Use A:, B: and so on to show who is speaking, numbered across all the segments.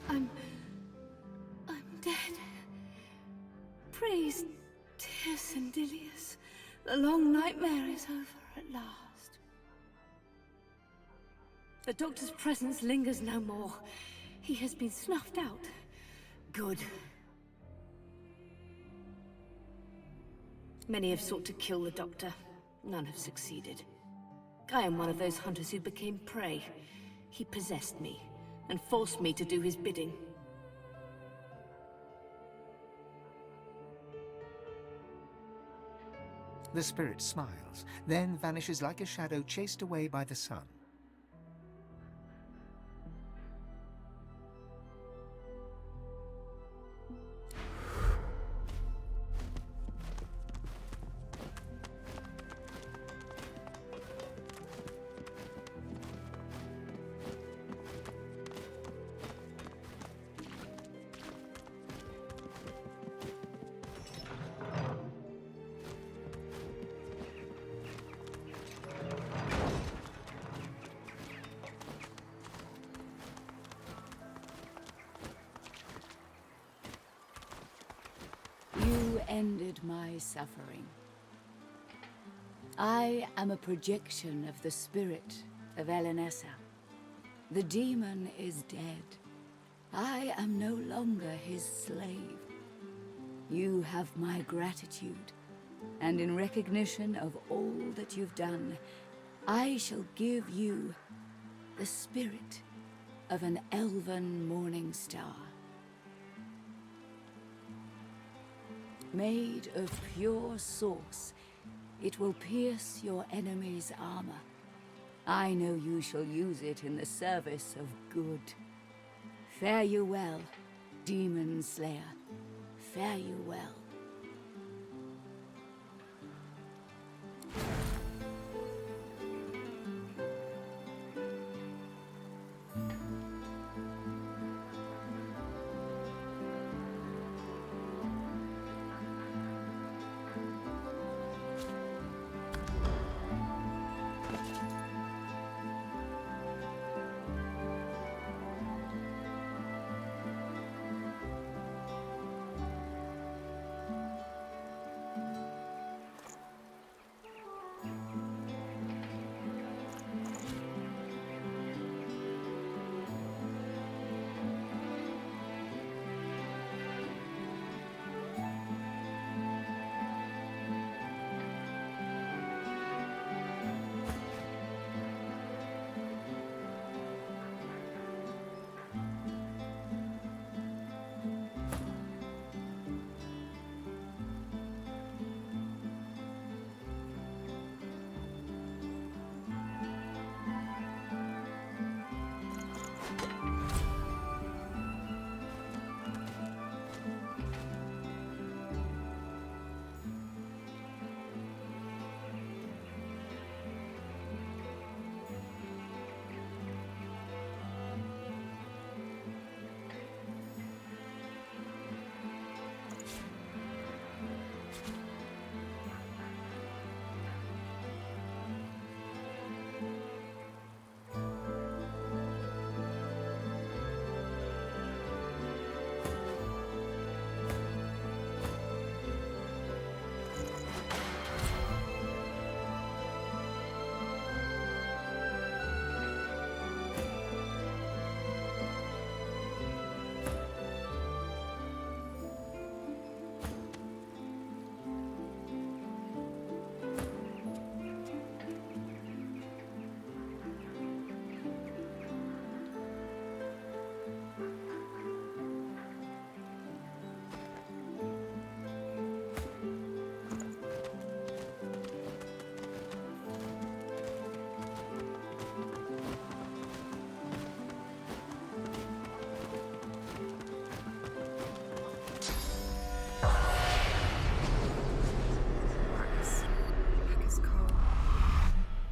A: I'm dead. Praise dear Sindelius. The long nightmare is over at last. The doctor's presence lingers no more. He has been snuffed out. Good. Many have sought to kill the doctor. None have succeeded. I am one of those hunters who became prey. He possessed me, and forced me to do his bidding.
B: The spirit smiles, then vanishes like a shadow chased away by the sun.
C: You ended my suffering. I am a projection of the spirit of Elenessa. The demon is dead. I am no longer his slave. You have my gratitude, and in recognition of all that you've done, I shall give you the spirit of an elven morning star. Made of pure source, it will pierce your enemy's armor. I know you shall use it in the service of good. Fare you well, Demon Slayer. Fare you well.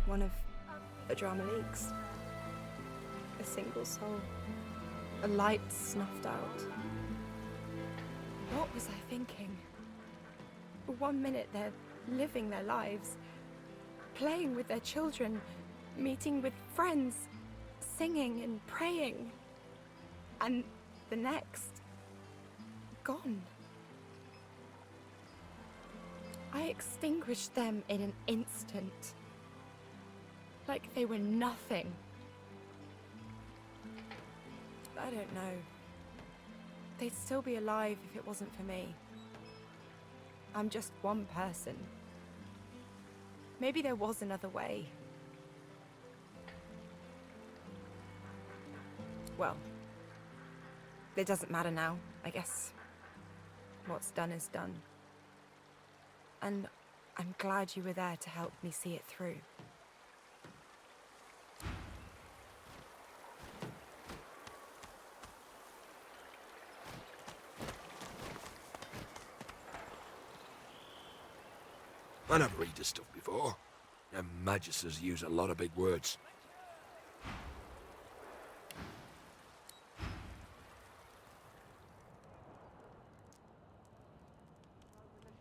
D: One of a drama leaks. A single soul. A light snuffed out. What was I thinking? For 1 minute they're living their lives, playing with their children, meeting with friends, singing and praying. And the next, gone. I extinguished them in an instant. Like they were nothing. I don't know. They'd still be alive if it wasn't for me. I'm just one person. Maybe there was another way. Well, it doesn't matter now, I guess. What's done is done. And I'm glad you were there to help me see it through.
E: I never read this stuff before. Them magisters use a lot of big words.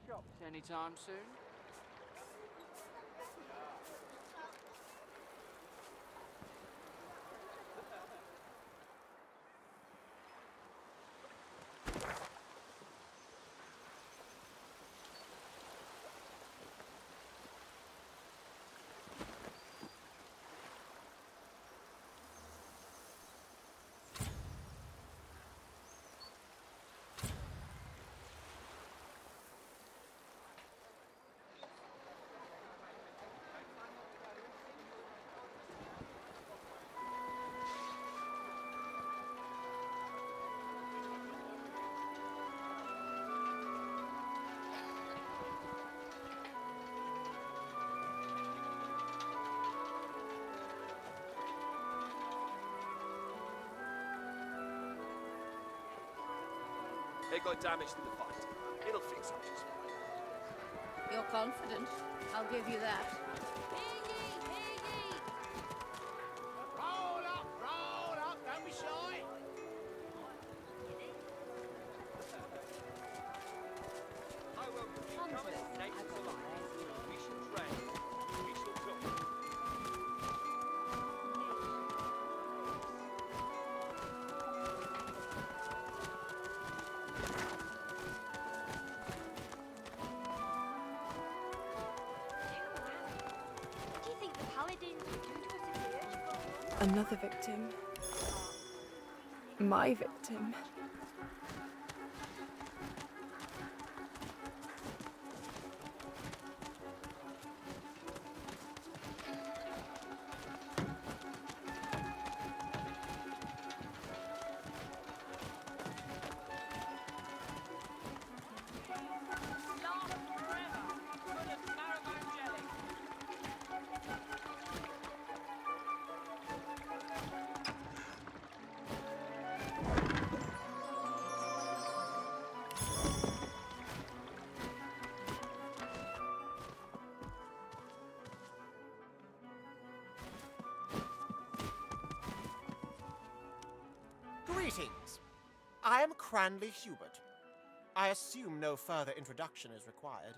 F: Shops anytime soon?
E: It got damaged in the fight. It'll fix up just fine.
A: You're confident. I'll give you that.
G: Roll up, don't be shy.
E: I will come as nations alive. We shall train. We shall cook.
G: What do you think the paladins would do to us if the urge got on?
D: Another victim. My victim.
H: Greetings. I am Cranley Hubert. I assume no further introduction is required.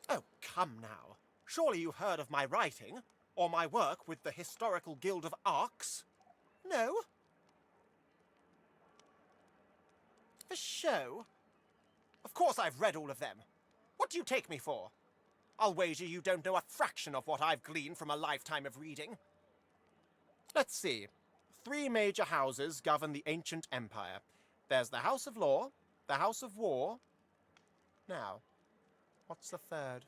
H: Oh, come now. Surely you've heard of my writing, or my work with the Historical Guild of Arcs? No? For show? Of course I've read all of them. What do you take me for? I'll wager you don't know a fraction of what I've gleaned from a lifetime of reading. Let's see. 3 major houses govern the ancient empire. There's the House of Law, the House of War. Now, what's the third?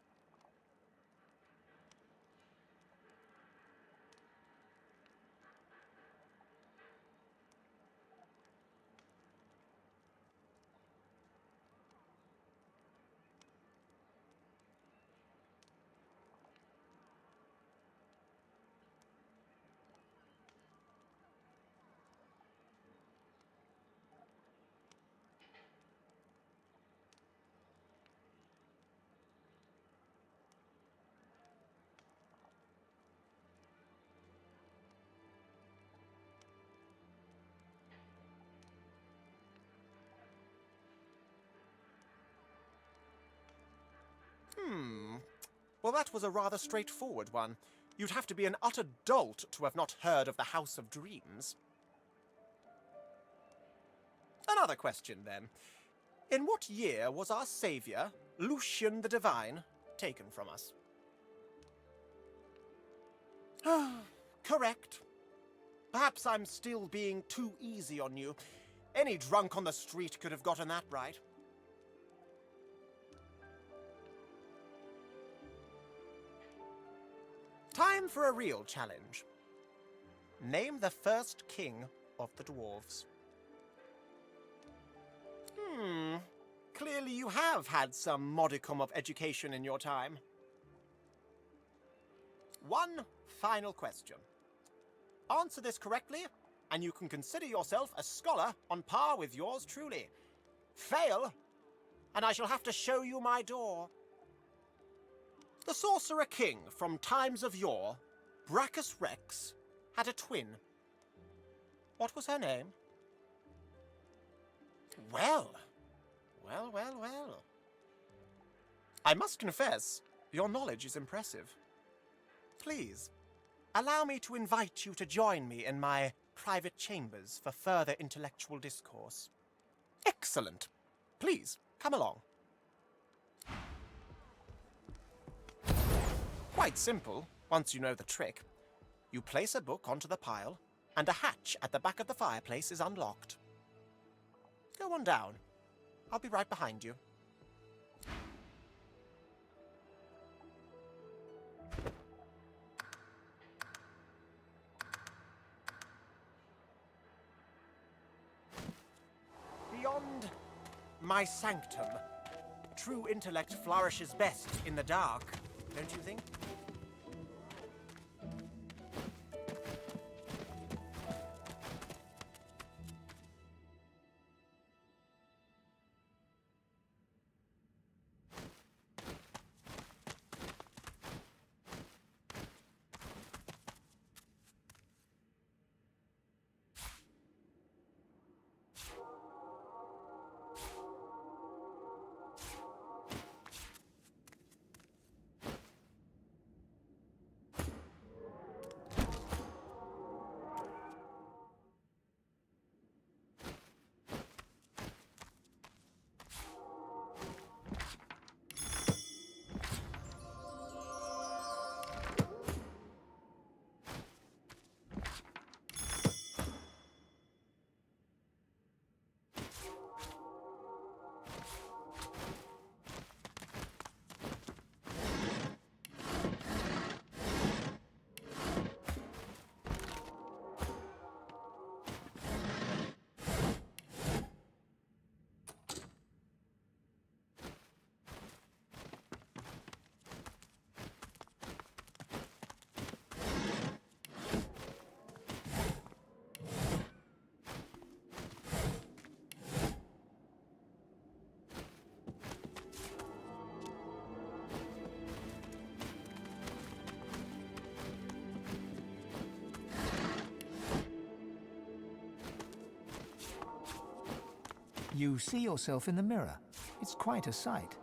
H: Well, that was a rather straightforward one. You'd have to be an utter dolt to have not heard of the House of Dreams. Another question, then. In what year was our saviour, Lucian the Divine, taken from us? Correct. Perhaps I'm still being too easy on you. Any drunk on the street could have gotten that right. Time for a real challenge. Name the first king of the dwarves. Clearly you have had some modicum of education in your time. One final question. Answer this correctly, and you can consider yourself a scholar on par with yours truly. Fail, and I shall have to show you my door. The Sorcerer King from times of yore, Brachus Rex, had a twin. What was her name? Well. I must confess, your knowledge is impressive. Please, allow me to invite you to join me in my private chambers for further intellectual discourse. Excellent. Please, come along. Quite simple, once you know the trick. You place a book onto the pile, and a hatch at the back of the fireplace is unlocked. Go on down. I'll be right behind you. Beyond my sanctum, true intellect flourishes best in the dark, don't you think?
B: You see yourself in the mirror. It's quite a sight.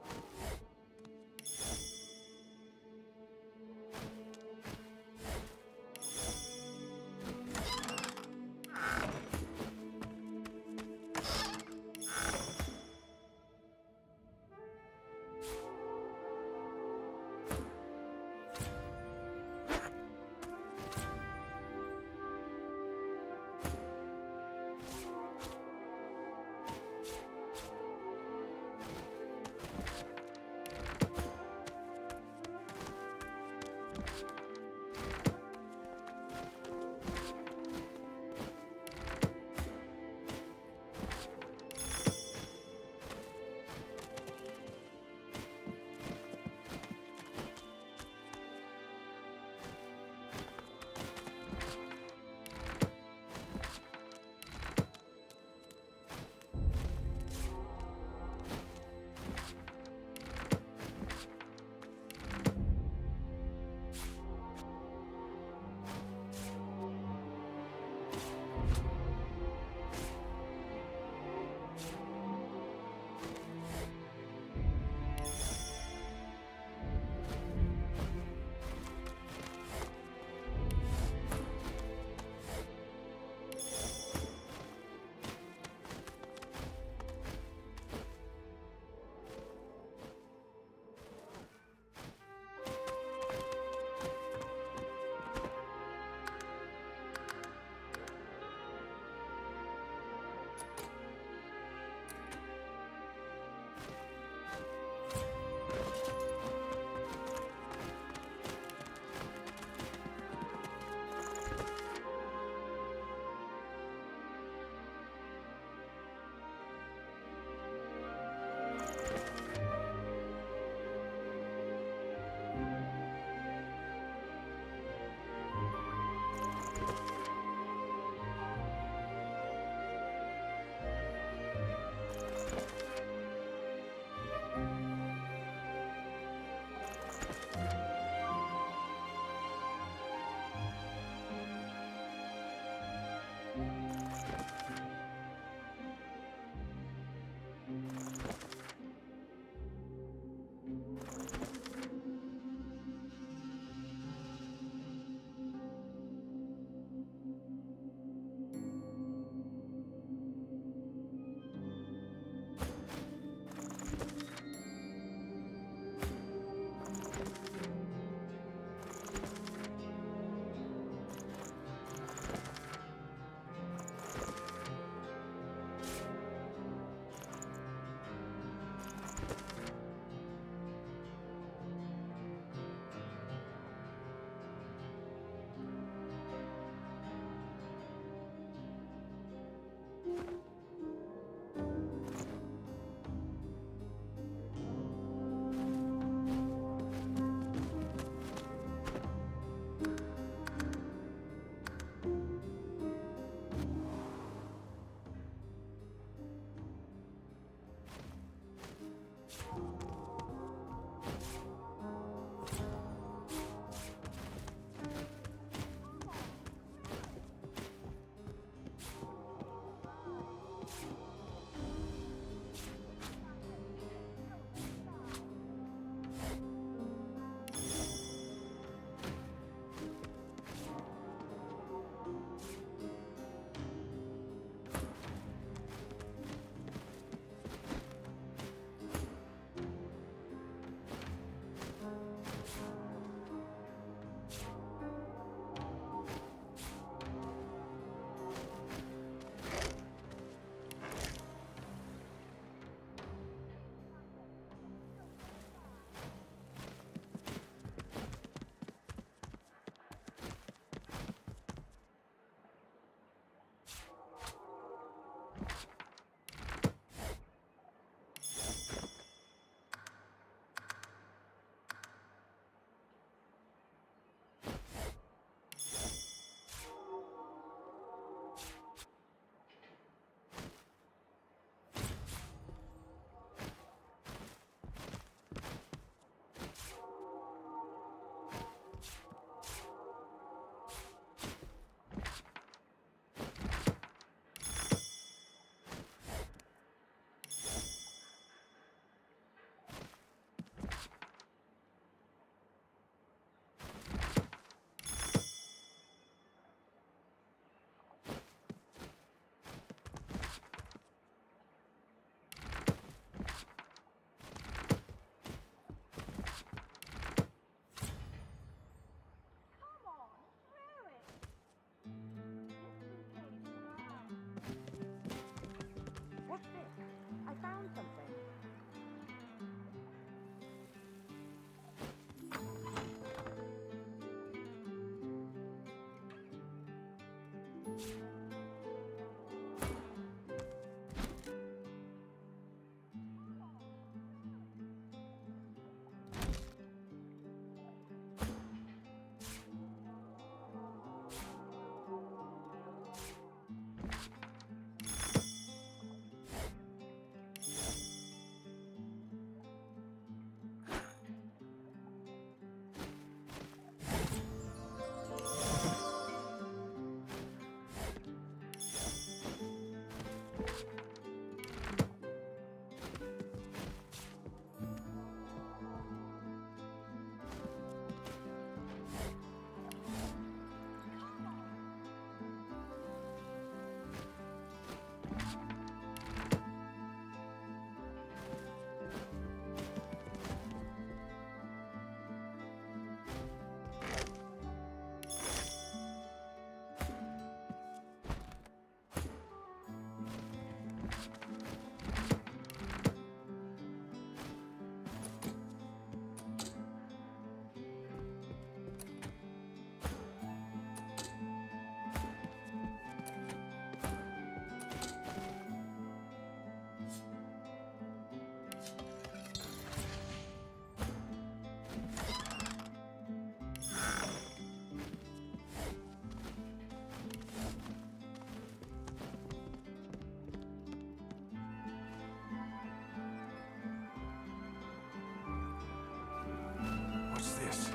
I: What's this?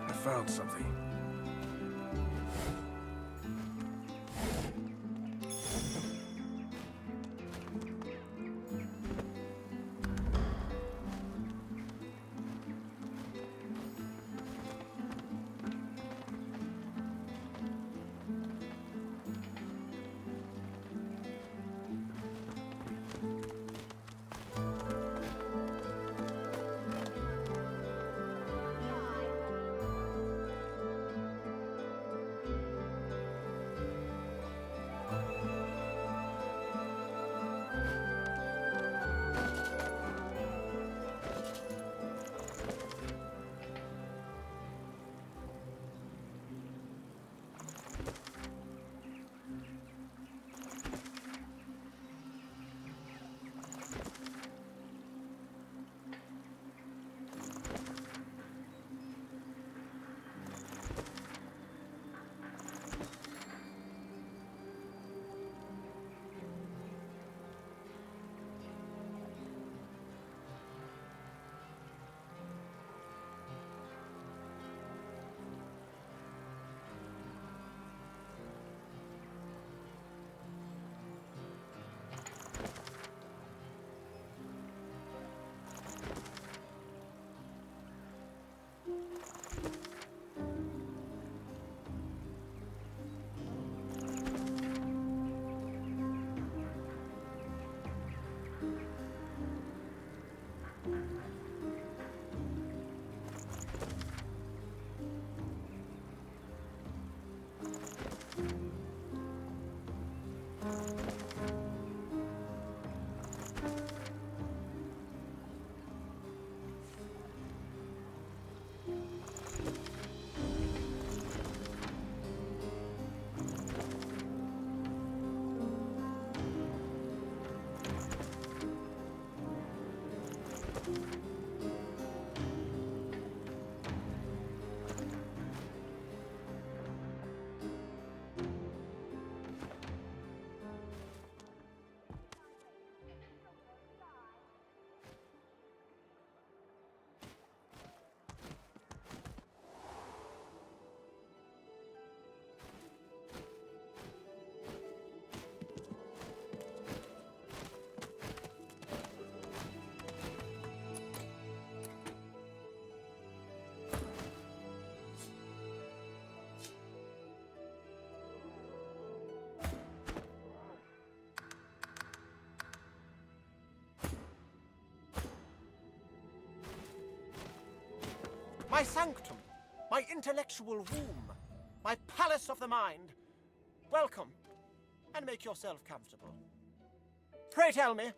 I: I found something.
H: My sanctum, my intellectual womb, my palace of the mind. Welcome, and make yourself comfortable. Pray tell me,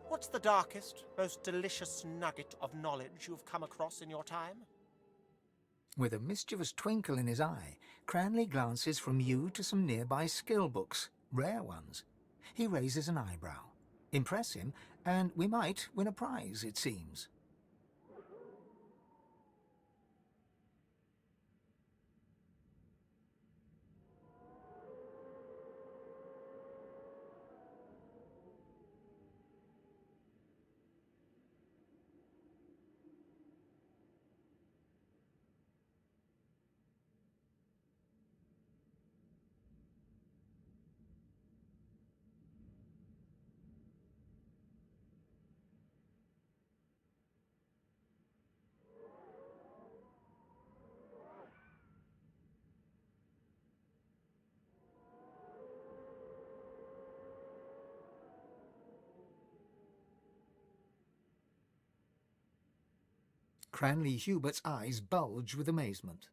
H: what's the darkest, most delicious nugget of knowledge you've come across in your time?
B: With a mischievous twinkle in his eye, Cranley glances from you to some nearby skill books, rare ones. He raises an eyebrow. Impress him, and we might win a prize, it seems. Cranley Hubert's eyes bulge with amazement.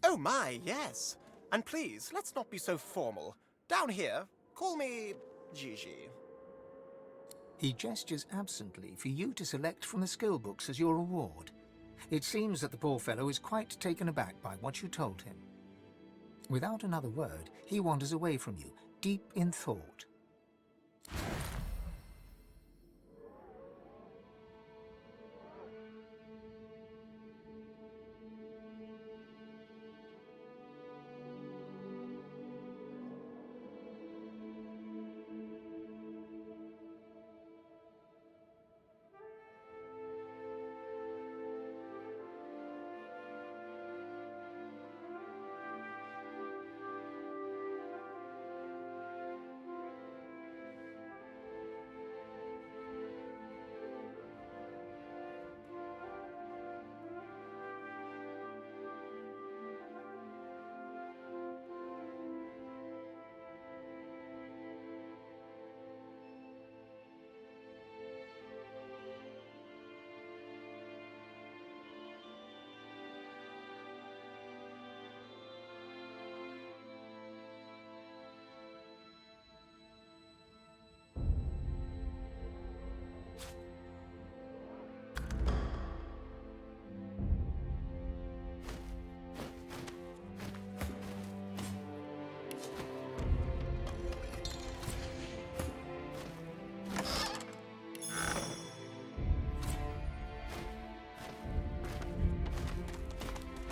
H: Oh my, yes. And please, let's not be so formal. Down here, call me Gigi.
B: He gestures absently for you to select from the skill books as your reward. It seems that the poor fellow is quite taken aback by what you told him. Without another word, he wanders away from you, deep in thought.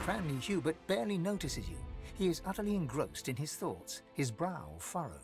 B: Cranley Hubert barely notices you. He is utterly engrossed in his thoughts, his brow furrowed.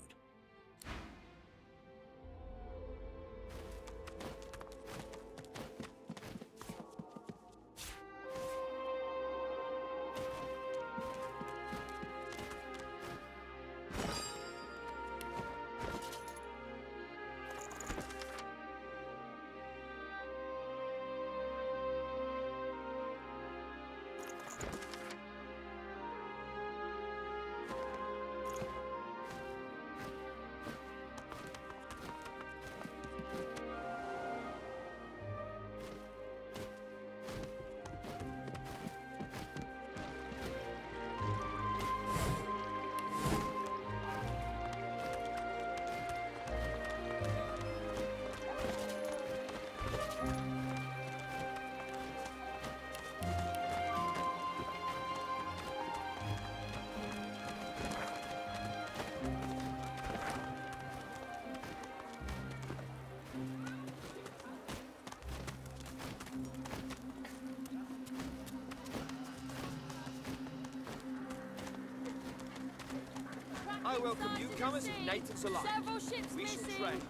E: I welcome newcomers and natives alike.
G: Several ships
E: We shall
G: missing.
E: trade.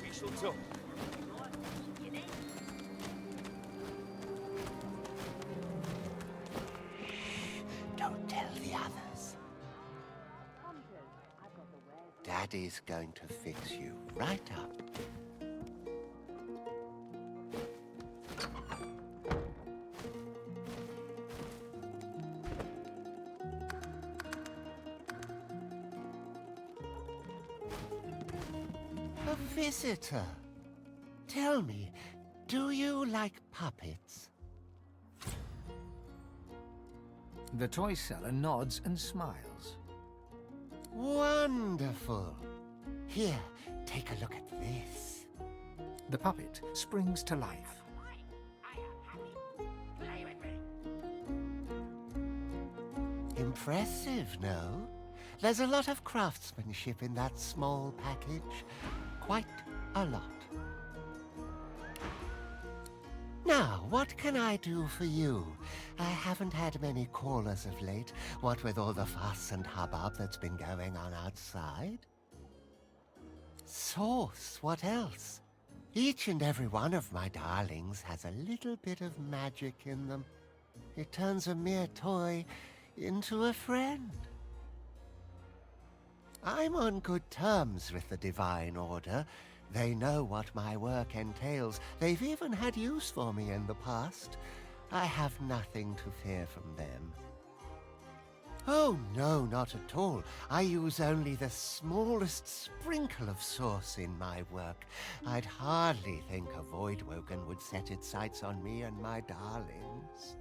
E: We shall talk.
J: Don't tell the others. Daddy's going to fix you right up. A visitor. Tell me, do you like puppets?
B: The toy seller nods and smiles.
J: Wonderful. Here, take a look at this.
B: The puppet springs to life.
J: Impressive, no? There's a lot of craftsmanship in that small package. Quite a lot. Now, what can I do for you? I haven't had many callers of late, what with all the fuss and hubbub that's been going on outside. Sauce, what else? Each and every one of my darlings has a little bit of magic in them. It turns a mere toy into a friend. I'm on good terms with the Divine Order. They know what my work entails. They've even had use for me in the past. I have nothing to fear from them. Oh, no, not at all. I use only the smallest sprinkle of sauce in my work. I'd hardly think a Voidwoken would set its sights on me and my darlings.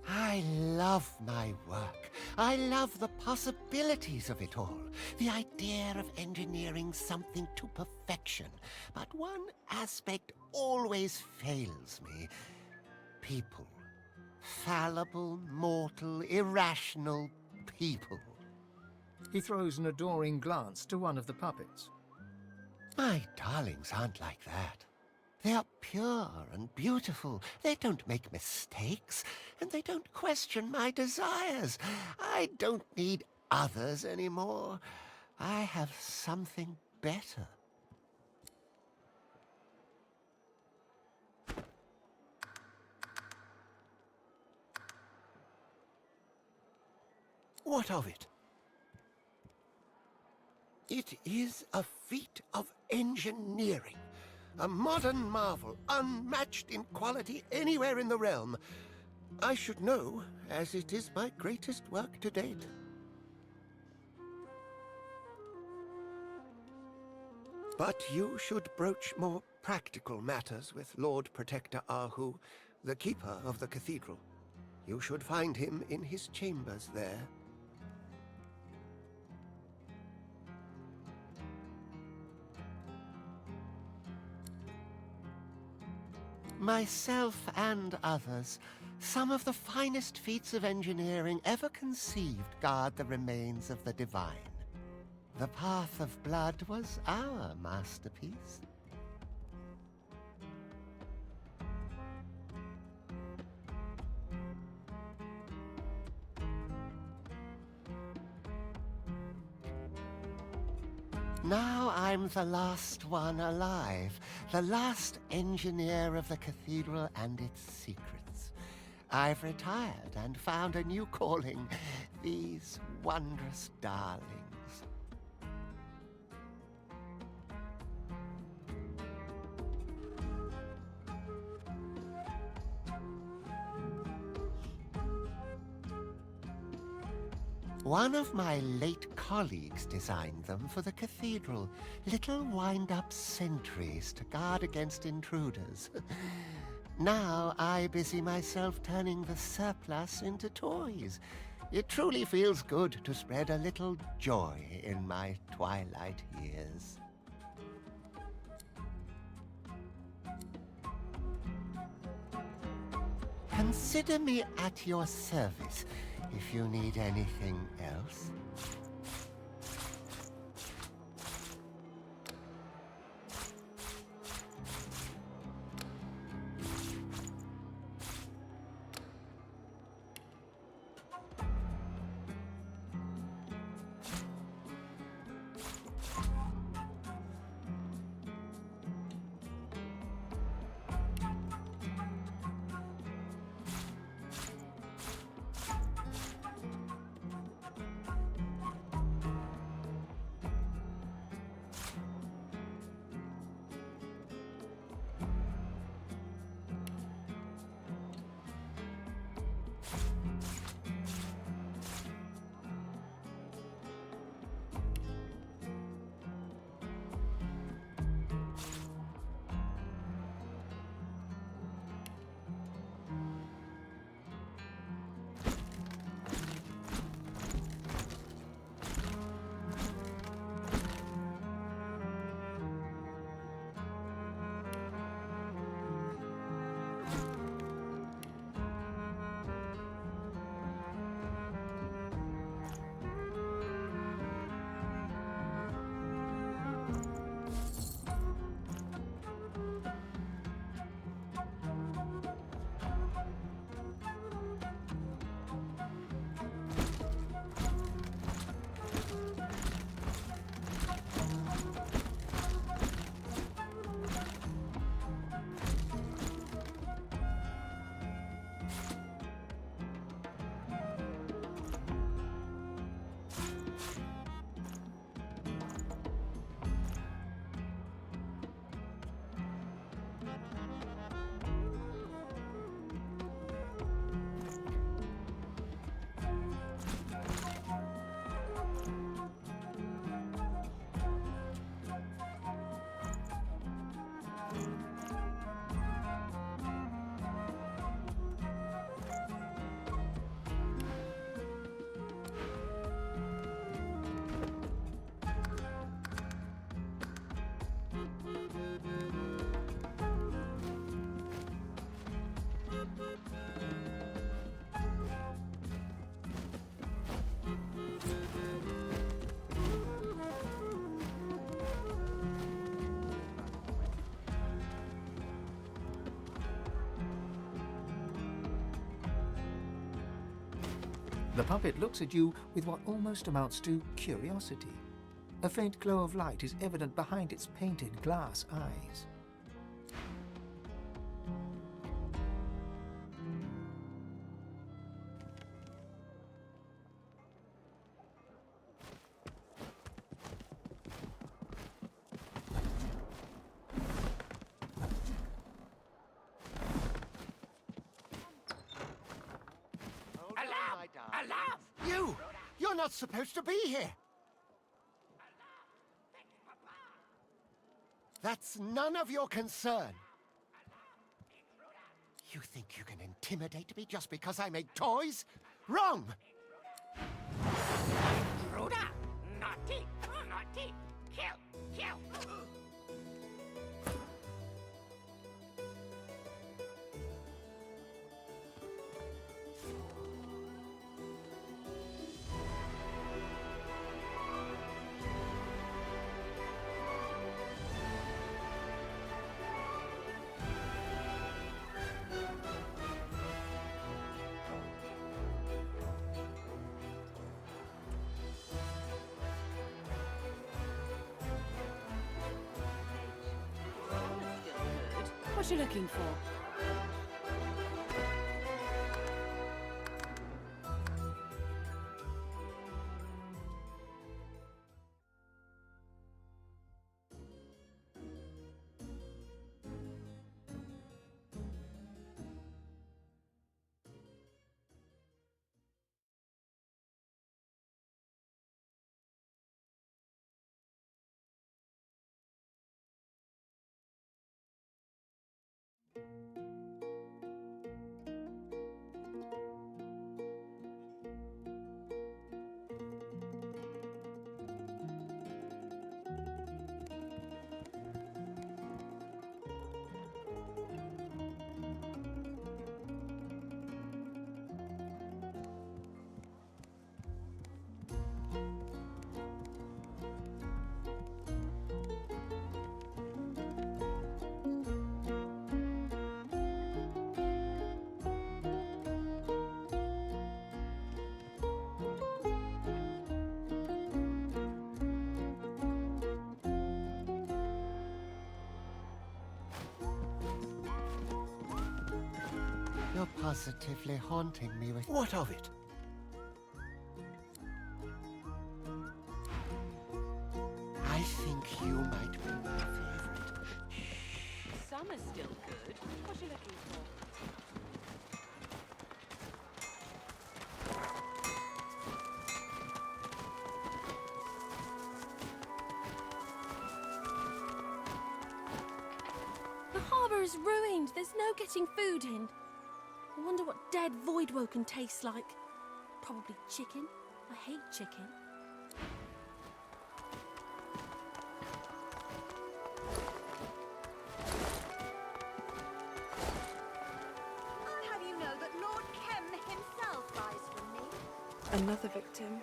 J: I love my work. I love the possibilities of it all. The idea of engineering something to perfection. But one aspect always fails me. People. Fallible, mortal, irrational people.
B: He throws an adoring glance to one of the puppets.
J: My darlings aren't like that. They are pure and beautiful. They don't make mistakes, and they don't question my desires. I don't need others anymore. I have something better. What of it? It is a feat of engineering. A modern marvel, unmatched in quality anywhere in the realm. I should know, as it is my greatest work to date. But you should broach more practical matters with Lord Protector Ahu, the keeper of the cathedral. You should find him in his chambers there. Myself and others, some of the finest feats of engineering ever conceived guard the remains of the divine. The Path of Blood was our masterpiece. Now I'm the last one alive, the last engineer of the cathedral and its secrets. I've retired and found a new calling, these wondrous darlings. One of my late colleagues designed them for the cathedral. Little wind-up sentries to guard against intruders. Now I busy myself turning the surplus into toys. It truly feels good to spread a little joy in my twilight years. Consider me at your service. If you need anything else.
B: The puppet looks at you with what almost amounts to curiosity. A faint glow of light is evident behind its painted glass eyes.
J: You! You're not supposed to be here! That's none of your concern. You think you can intimidate me just because I make toys? Wrong!
E: Intruder! Naughty! Naughty! Kill! Kill!
A: What you looking for?
J: You're positively haunting me with...
H: What of it?
J: I think you might be my favorite.
A: Summer's still good. What you looking for?
G: The harbour is ruined. There's no getting food in. I wonder what dead Voidwoken tastes like. Probably chicken. I hate chicken.
K: I'll have you know that Lord Kem himself buys from me.
D: Another victim.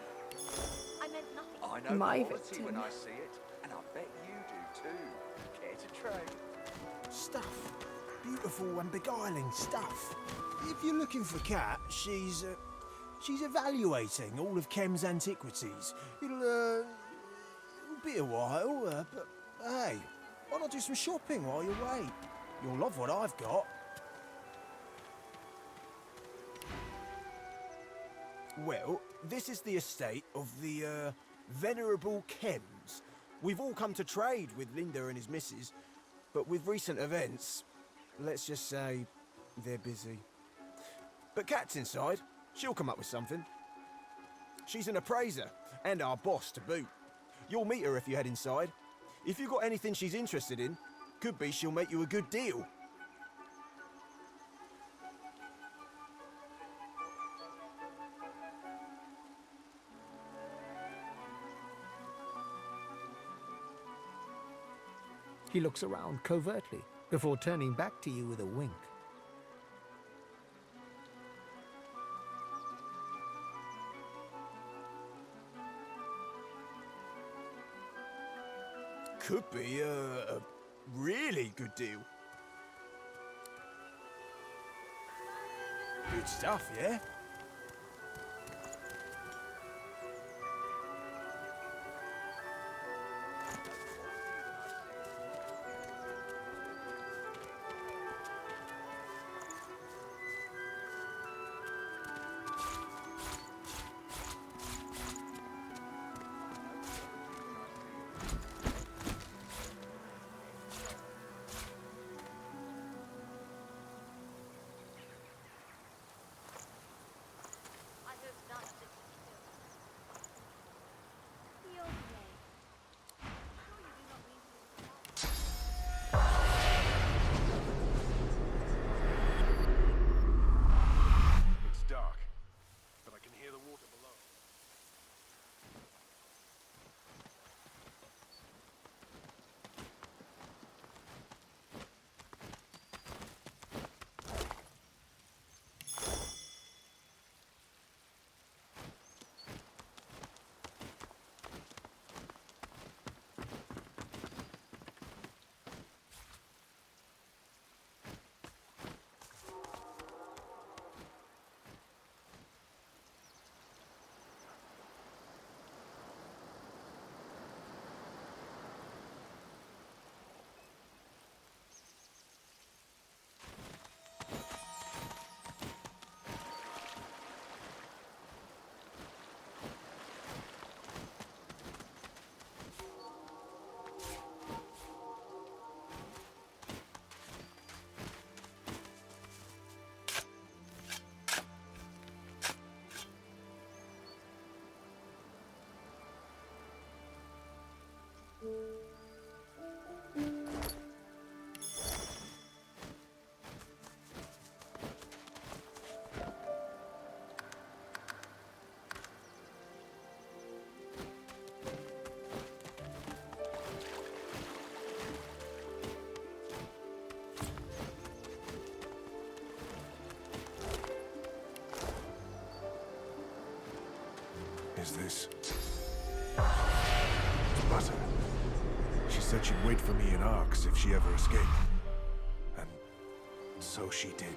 K: I meant nothing.
E: I know
D: My
E: quality
D: victim.
E: when I see it, and I bet you do too. Care to trade?
I: Stuff. Beautiful and beguiling stuff. If you're looking for Kat, she's evaluating all of Kem's antiquities. It'll be a while, but hey, why not do some shopping while you wait? You'll love what I've got. Well, this is the estate of the venerable Kems. We've all come to trade with Linda and his missus, but with recent events, let's just say they're busy. But Kat's inside. She'll come up with something. She's an appraiser, and our boss to boot. You'll meet her if you head inside. If you've got anything she's interested in, could be she'll make you a good deal.
B: He looks around covertly before turning back to you with a wink.
I: Could be a really good deal. Good stuff, yeah?
L: said she'd wait for me in Arx if she ever escaped. And so she did.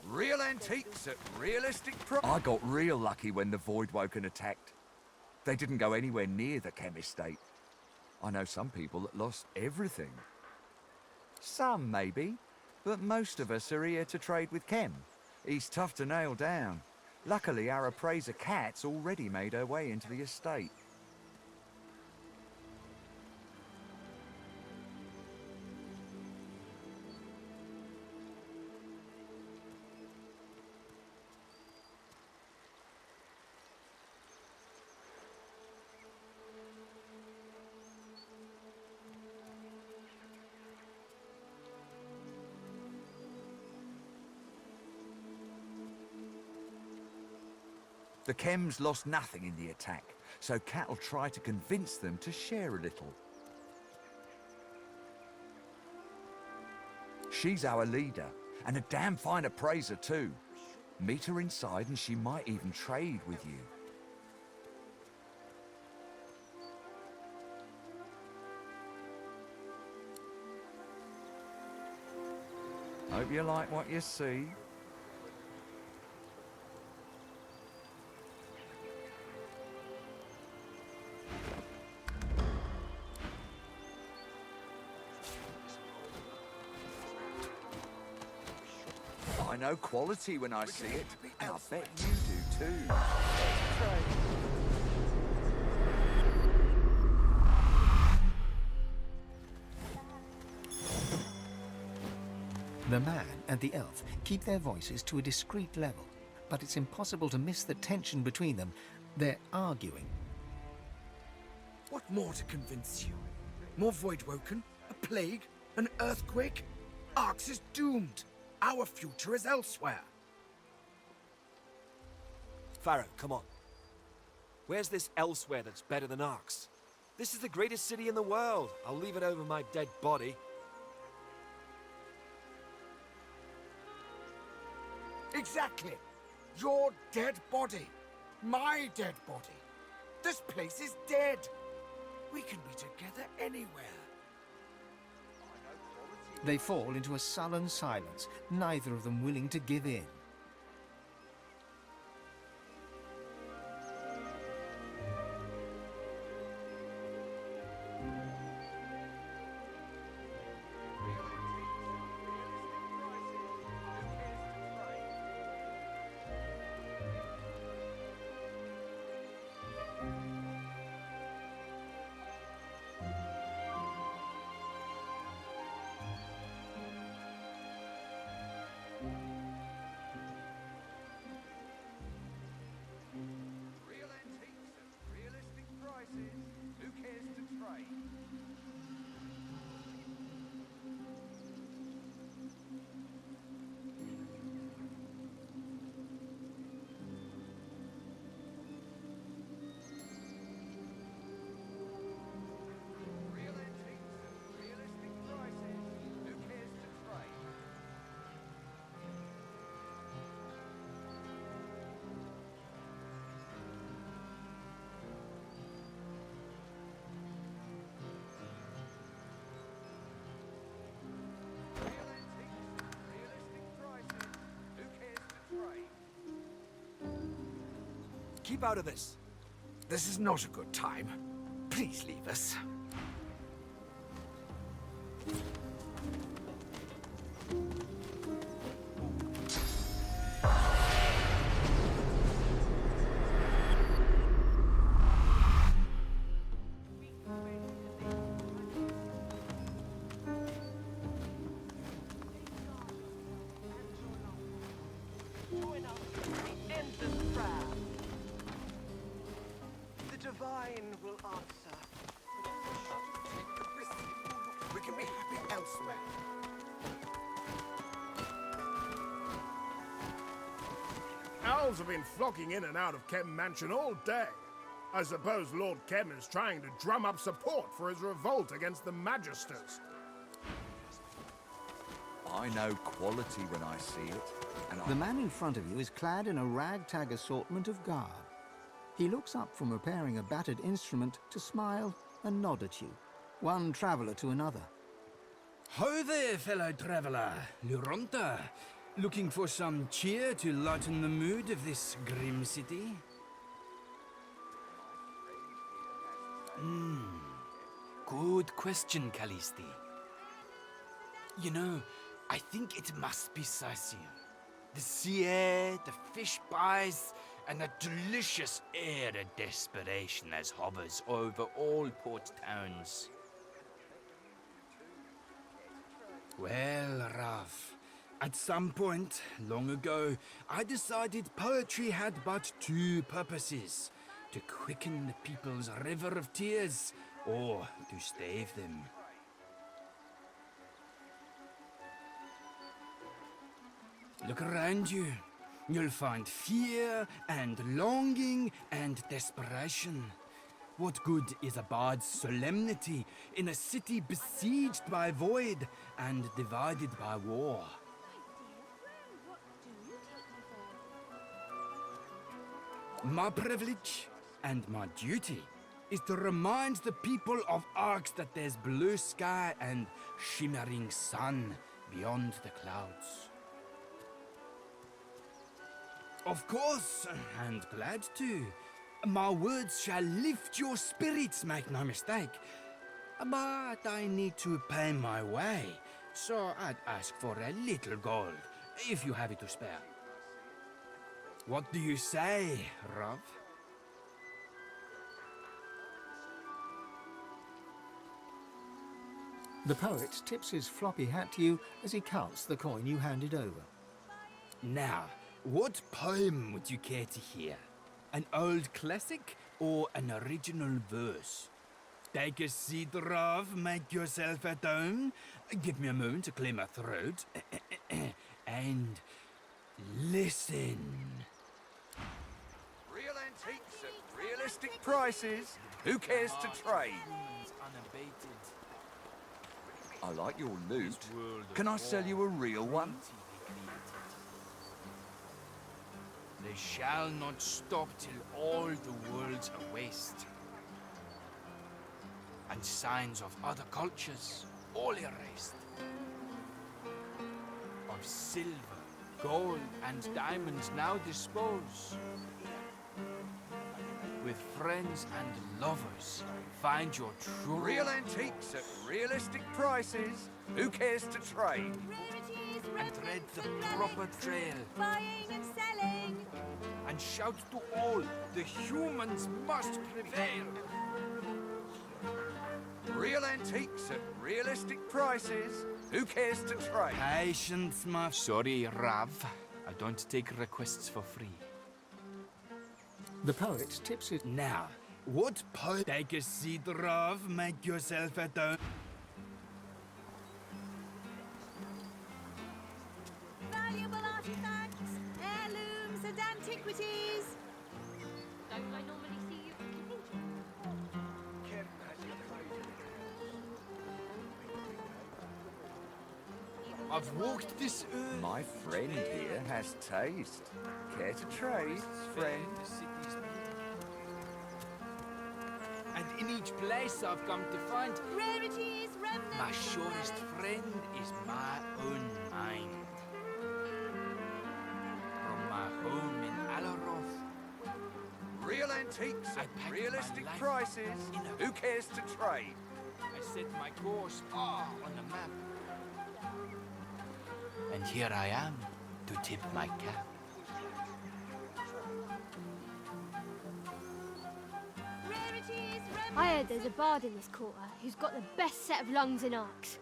M: Real antiques at realistic price. I got real lucky when the Voidwoken attacked. They didn't go anywhere near the Chem estate. I know some people that lost everything. Some, maybe, but most of us are here to trade with Chem. He's tough to nail down. Luckily, our appraiser Kat's already made her way into the estate. The Chems lost nothing in the attack, so Kat will try to convince them to share a little. She's our leader, and a damn fine appraiser too. Meet her inside and she might even trade with you. Hope you like what you see. I know quality when I see it, and I bet you do too.
B: The man and the elf keep their voices to a discreet level, but it's impossible to miss the tension between them. They're arguing.
I: What more to convince you? More Voidwoken? A plague? An earthquake? Arx is doomed! Our future is elsewhere!
E: Pharaoh, come on. Where's this elsewhere that's better than Arx? This is the greatest city in the world. I'll leave it over my dead body.
I: Exactly! Your dead body. My dead body. This place is dead.
N: We can be together anywhere.
B: They fall into a sullen silence, neither of them willing to give in.
M: Real antiques at realistic prices. Who cares to trade? Real antiques at realistic prices. Who cares to trade? Real antiques at realistic prices. Who cares to trade?
E: Keep out of this.
N: This is not a good time. Please leave us.
H: Join us in the endless prayer. The divine will answer.
N: We can be happy elsewhere.
L: Owls have been flocking in and out of Kem Mansion all day. I suppose Lord Kem is trying to drum up support for his revolt against the Magisters.
M: I know quality when I see it, and
B: The man in front of you is clad in a ragtag assortment of garb. He looks up from repairing a battered instrument to smile and nod at you, one traveller to another.
O: Ho there, fellow traveller. Luronta. Looking for some cheer to lighten the mood of this grim city? Good question, Callisti. You know, I think it must be Sicyon. The sea air, the fish pies, and the delicious air of desperation as hovers over all port towns. Well, Rav, at some point, long ago, I decided poetry had but two purposes: to quicken the people's river of tears, or to stave them. Look around you. You'll find fear and longing and desperation. What good is a bard's solemnity in a city besieged by void and divided by war? My privilege and my duty is to remind the people of Arx that there's blue sky and shimmering sun beyond the clouds. Of course, and glad to. My words shall lift your spirits, make no mistake. But I need to pay my way, so I'd ask for a little gold, if you have it to spare. What do you say, Rav?
B: The poet tips his floppy hat to you as he counts the coin you handed over.
O: Now, what poem would you care to hear? An old classic or an original verse? Take a seat, Rav, make yourself at home. Give me a moment to clear my throat. And listen.
M: real antiques at realistic prices. Who cares to trade? I like your loot. Can I sell you a real one?
O: They shall not stop till all the world's a waste. and signs of other cultures, all erased. Of silver, gold, and diamonds now dispose. With friends and lovers, find your true...
M: Real antiques at realistic prices. Who cares to trade?
O: And tread the proper trail.
K: Buying and selling.
O: And shout to all, the humans must prevail.
M: Real antiques at realistic prices. Who cares to trade?
O: Patience, my... Sorry, Rav. I don't take requests for free.
B: The poet tips it.
O: Now, what poet? Take a seat, Rav. Make yourself at home.
K: Valuable artifacts, heirlooms and antiquities. Don't I normally see you at the cathedral?
O: I've walked this earth.
M: My friend here has taste. Care to trade, friend?
O: And in each place I've come to find
K: Rarities, remnants.
O: my surest friend is my own mind. From my home in Alaroth,
M: Real antiques at
O: packed
M: realistic
O: my life
M: prices. Who cares to trade?
O: I set my course far on the map. And here I am to tip my cap.
P: I heard there's a bard in this quarter who's got the best set of lungs in Arcs.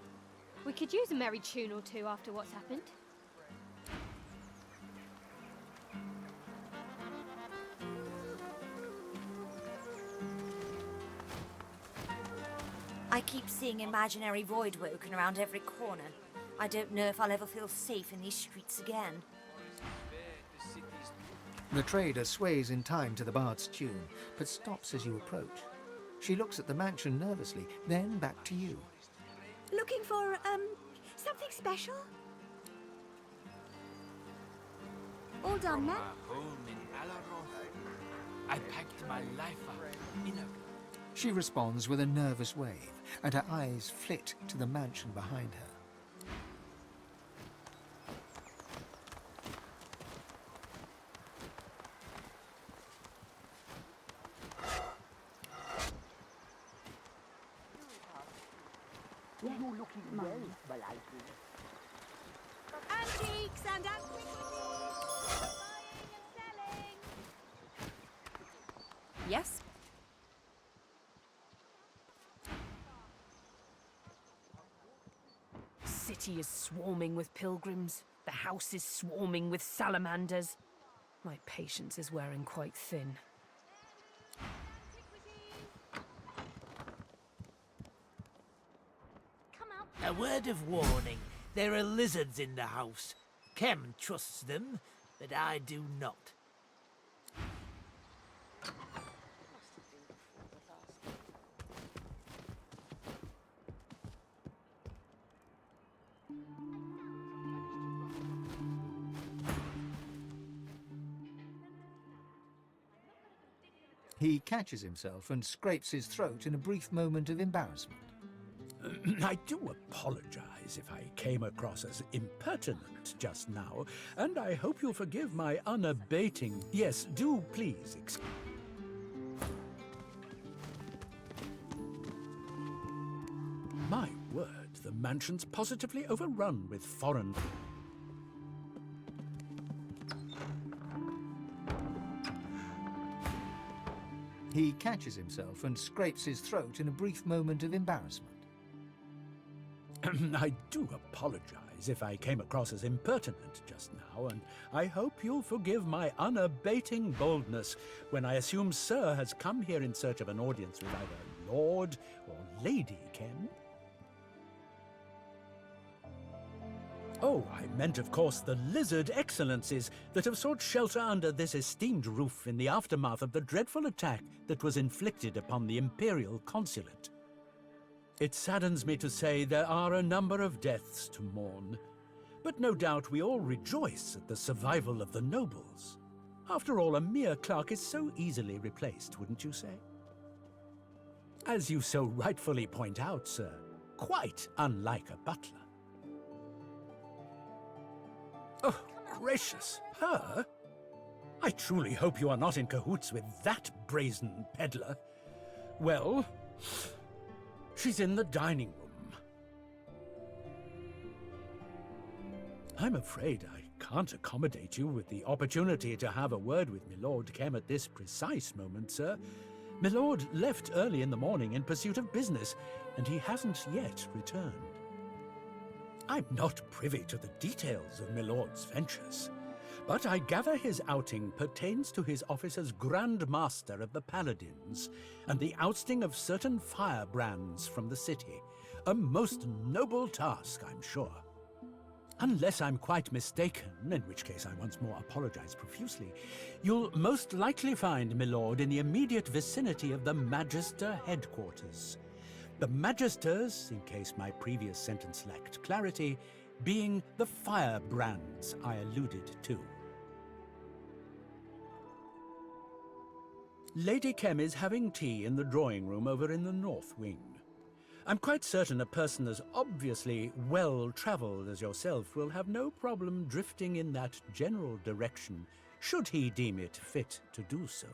P: We could use a merry tune or two after what's happened.
K: I keep seeing imaginary voidwoken around every corner. I don't know if I'll ever feel safe in these streets again.
B: The trader sways in time to the bard's tune, but stops as you approach. She looks at the mansion nervously, then back to you.
K: Looking for, something special? All done now?
O: My home in Alaroth, I packed my life up in a...
B: She responds with a nervous wave, and her eyes flit to the mansion behind her.
K: You're looking well, Balaiku. Antiques and antiquities. Buying and selling. Yes?
A: City is swarming with pilgrims. The house is swarming with salamanders. My patience is wearing quite thin.
Q: A word of warning. There are lizards in the house. Kem trusts them, but I do not.
B: He catches himself and scrapes his throat in a brief moment of embarrassment.
R: I do apologize if I came across as impertinent just now, and I hope you'll forgive my unabating... Yes, do please My word, the mansion's positively overrun with foreign...
B: He catches himself and scrapes his throat in a brief moment of embarrassment.
R: I do apologize if I came across as impertinent just now, and I hope you'll forgive my unabating boldness when I assume Sir has come here in search of an audience with either Lord or Lady Ken. Oh, I meant, of course, the lizard excellencies that have sought shelter under this esteemed roof in the aftermath of the dreadful attack that was inflicted upon the Imperial Consulate. It saddens me to say there are a number of deaths to mourn, but no doubt we all rejoice at the survival of the nobles. After all, a mere clerk is so easily replaced, wouldn't you say? As you so rightfully point out, sir, quite unlike a butler. Oh, gracious, her? I truly hope you are not in cahoots with that brazen peddler. Well, she's in the dining room. I'm afraid I can't accommodate you with the opportunity to have a word with Milord Kem at this precise moment, sir. Milord left early in the morning in pursuit of business, and he hasn't yet returned. I'm not privy to the details of Milord's ventures, but I gather his outing pertains to his office as Grand Master of the Paladins and the ousting of certain firebrands from the city. A most noble task, I'm sure. Unless I'm quite mistaken, in which case I once more apologize profusely, you'll most likely find Milord in the immediate vicinity of the Magister headquarters. The Magisters, in case my previous sentence lacked clarity, being the firebrands I alluded to. Lady Kem is having tea in the drawing room over in the north wing. I'm quite certain a person as obviously well-travelled as yourself will have no problem drifting in that general direction, should he deem it fit to do so.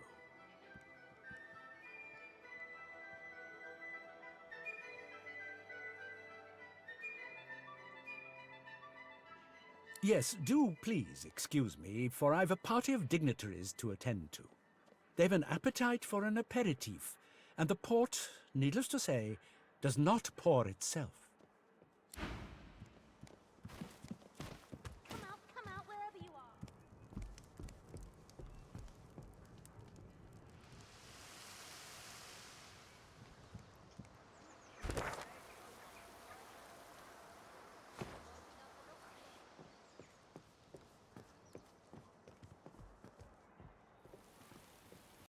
R: Yes, do please excuse me, for I've a party of dignitaries to attend to. They've an appetite for an aperitif, and the port, needless to say, does not pour itself.